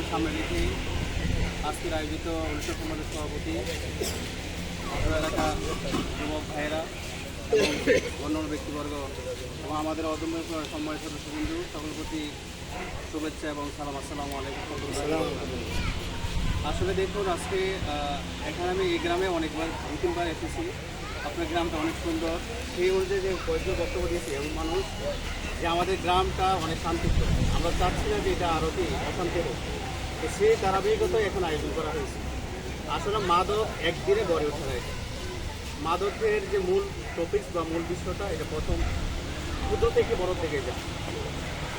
সামনে রেখে আজকের আয়োজিত অনুষ্ঠান সমাজের সভাপতি অত্র এলাকা যুবক ভাইয়েরা এবং অন্যান্য ব্যক্তিবর্গ এবং আমাদের অদম্য সম্মানিত সদস্যবৃন্দু সকল প্রতি শুভেচ্ছা এবং সালাম। আসসালামু আলাইকুম। আসলে দেখুন, আজকে এখানে আমি এই গ্রামে অনেকবার 2-3বার এসেছি। আপনার গ্রামটা অনেক সুন্দর, সেই অনুযায়ী যে কয়েকজন বক্তব্য দিয়েছি এবং মানুষ যে আমাদের গ্রামটা অনেক শান্তিপ্রিয়, আমরা চাচ্ছি না যে এটা আরও কি অশান্তি হোক। তো সেই ধারাবাহিকতাই এখন আয়োজন করা হয়েছে। আসলে মাদক একদিনে গড়ে ওঠে না। এটা মাদকের যে মূল টপিকস বা মূল বিষয়টা, এটা প্রথম ক্ষুদ্র থেকে বড় থেকে যায়।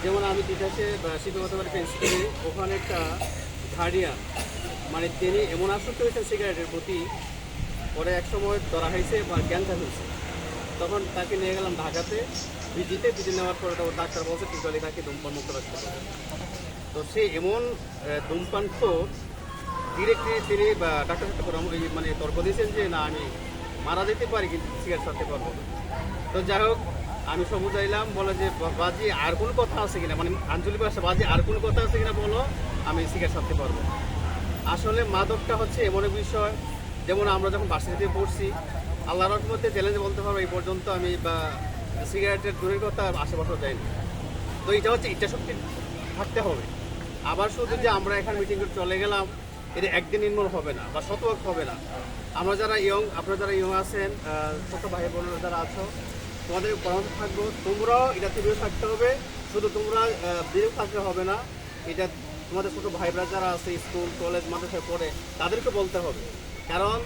যেমন আমি তিতাসে শিক্ষকতা বাড়িতে স্কুলে, ওখানে একটা গার্ডিয়ান মানে তিনি এমন আসক্ত হয়েছেন সিগারেটের প্রতি, পরে এক সময় ধরা হয়েছে বা ক্যান্সার হয়েছে। তখন তাকে নিয়ে গেলাম ঢাকাতে ভিজিটে নেওয়ার পরে ডাক্তার বলছে টোটালি তাকে ধূমপান মুক্ত রাখতে হবে। তো সে এমন ধূমপান খোর, ডিরেক্টলি তিনি ডাক্তার সাথে মানে তর্ক দিয়েছেন যে না, আমি মারা যেতে পারি কিন্তু সিগারেট ছাড়তে পারবো না। তো যাই হোক, আমি সব বুঝাইলাম, বলে যে বাজি আর কোনো কথা আছে কিনা, মানে আঞ্চলিক ভাষা, বাজি আর কোনো কথা আছে কিনা বলো, আমি সিগারেট ছাড়তে পারবো। আসলে মাদকটা হচ্ছে এমন এক বিষয়, যেমন আমরা যখন ভার্সিটিতে পড়ছি, আল্লাহর রহমতে চ্যালেঞ্জে বলতে পারবো এই পর্যন্ত আমি সিগারেটের দূরের কথা আশেপাশেও যাইনি। তো এটা হচ্ছে ইচ্ছাশক্তি থাকতে হবে। আবার শুধু যে আমরা এখানে মিটিং করে চলে গেলাম, এটা একদিন নির্মূল হবে না বা শতভাগ হবে না। আমরা যারা ইয়ং, আপনারা যারা ইয়ং আছেন, ছোট ভাই বোনেরা যারা আছো, তোমাদের পরামর্শ থাকবো, তোমরাও এটা বিরত থাকতে হবে। শুধু তোমরা বিরত থাকতে হবে না, এটা তোমাদের ছোটো ভাইরা যারা আছে স্কুল কলেজ মাদ্রাসায় পড়ে তাদেরকে বলতে হবে। কারণ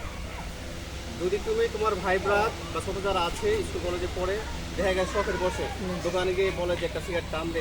যদি তুমি তোমার ভাই ব্রাত বা ছোটো যারা আছে স্কুল কলেজে পড়ে, দেখা গেছে শখের বসে দোকানে গিয়ে বলে যে একটা সিগারেট টান দে,